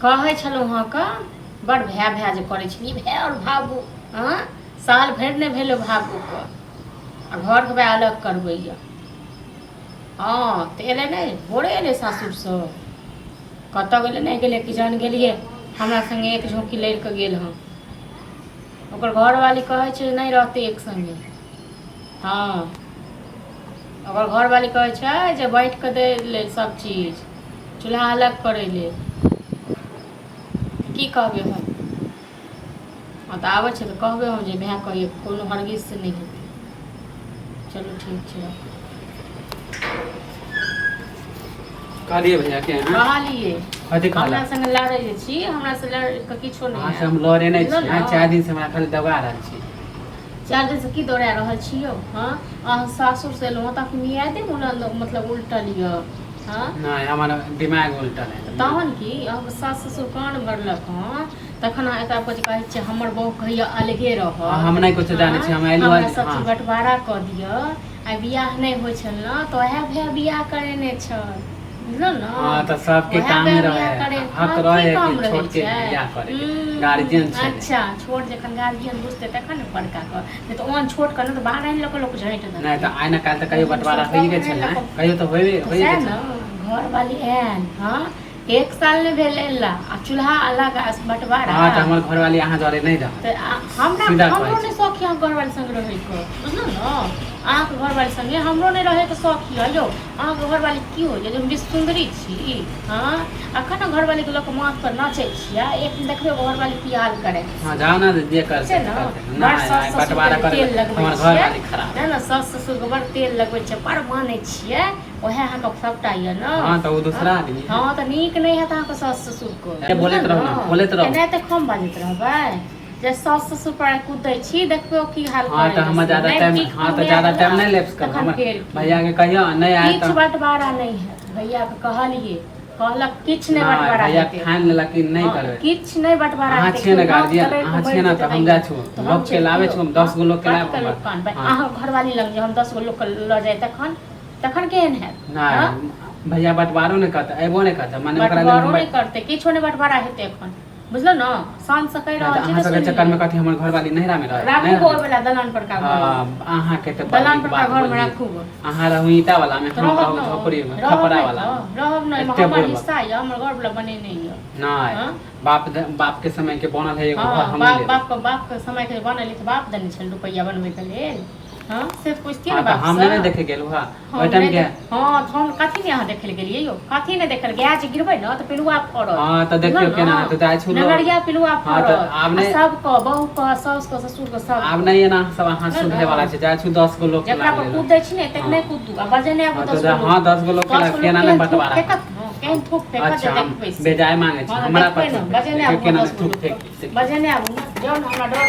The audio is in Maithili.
कहै छलहुँ हाँ का बड़ भै भै जे करै छी भै और भाबू हाँ साल भरि नहि भेलै भाबूके आ घर के अलग करबैया हाँ तऽ एलै नहि भोरे एलै सासुरसँ कतऽ गेलै नहीं गेलै कि जान गेलिए हमरा संगे एक झोंकी लड़ के गेल हँ ओकर घरवाली कहै छै नहीं रहतै एक संगे हाँ ओकर घरवाली कहै छै जे बैठ के दे ले सब चीज चूल्हा अलग करे ले की कहबै हम हाँ तऽ आबै छै तऽ कहबै हम जे भै कहिए कोनो हरगिज से नहीं हेतै चलो ठीक छै कहलिए भैया के कहलिए कथी कहला हमरा संगे लड़ै छी हमरा से लड़ के किछो नहीं से हम लड़े नहीं छी 4 दिन से हमरा खाली दबा रहल छी 4 दिन से की दौड़ा रहल छियो हाँ अहाँ सासुर से एलहुँ तऽ मियादे मतलब उल्टल यऽ हाँ नहीं हमारा दिमाग उल्टल है तहन की अब सास ससुर कान भरलक हाँ तखन एकरा कुछ कहै छै हमर बहू कहिया अलगे रह हम नहीं कुछ जाने छी हम एलु हमरा सब चीज बंटवारा क दिय आ बियाह नहीं होइ छल न तो ओहे भे बियाह करेने छ बुझलो न हां त सबके काम रहे हक रहे कि छोट के बियाह करे गार्जियन छै अच्छा छोट जखन गार्जियन बुझते तखन न बड़का क नहीं तो ओन छोट क न तो बाहर नहीं लोग झैट दे नहीं त आइना काल त कहियो बंटवारा होई गेल छै न कहियो त होई छै घर वाली एन हाँ 1 साल ने भेल एला आ चूल्हा अलग बंटवारा हां त हमर घरवाली अहाँ जरे नहीं रह हमरा हमरो ने शौक है घरवाली संग रहे के बुझलो न अहाँ के घरवाली संगे हमरो नहीं रहे के शौक है यो अहाँ के घरवाली की हो जे हम सुंदरी छी हां अखन घरवाली के लोग माथ पर नाचे छिया एक दिन देखबे घरवाली की हाल करे हां जाओ ना जे कर से ना बंटवारा करे हमर घरवाली खराब है ना सास ससुर के बड़ तेल लगबै छै पर माने छिए ओहे अहाँ के सबटा ये न हां त वो दूसरा आदमी हां त नीक नहीं है त अहाँ के सास ससुर को बोलैत रहो एना त कम बाजैत रहबै जे सास ससुर पर कूदै छी देखबो की हाल करे हां त हम ज्यादा टाइम हां त ज्यादा टाइम नहीं लेप्स कर हम भैया के कहियो नहीं आए त किछ बंटवारा नहीं है भैया के कहलिए कहलक किछ नहीं बंटवारा भैया ठान लेलक कि नहीं करबे किछ नहीं बंटवारा अहाँ छिए न गार्जियन अहाँ छिए न त हम जा छु लोग के लावे छु हम 10 गो लोग के लावे अहाँ घरवाली लग जे हम 10 गो लोग के ल जाय तखन केहन है नहीं भैया बंटवारो नहीं करता एबो नहीं करता माने ओकरा बंटवारो नहीं करते किछो नहीं बंटवारा हेते एखन बुझलो न शान से कह रहल छी अहाँ सबके चक्कर में कथि हमर घरवाली नहिरा में रहे राखू को वाला दलान पर का अहाँ के त दलान पर का घर में राखू अहाँ रहू ईटा वाला में हम रहू झोपड़ी में खपड़ा वाला रहब नहीं हमर हिस्सा है हमर घर वाला बने नहीं है नहीं बाप के समय के बनल है एगो घर हम बाप के समय के बनल है बाप देने छल रुपया बनवे के लेल हां से पूछती न बाप हम नहीं देखे गेलु हां ओइ टाइम के हां हम कथि ने अहाँ देखे गेलिए यो कथि ने देखल गाछ गिरबै न त पिलुआ फड़ल हां त देखियो केना त जाय छु नगरिया पिलुआ फड़ल आब नहीं सब को बहू को सास को ससुर को सब आब नहीं ना सब अहाँ सुधे वाला छै जाय छु 10 गो लोग के जेकरा पर कूदै छी ने तक नहीं कूदू आ बजने आब 10 गो हां 10 गो लोग के केना नहीं बंटवारा केहन थूक फेंक दे देखबै बेजाय मांगे छै हमरा पर बजने आब केना थूक फेंक बजने आब जौन हमरा डर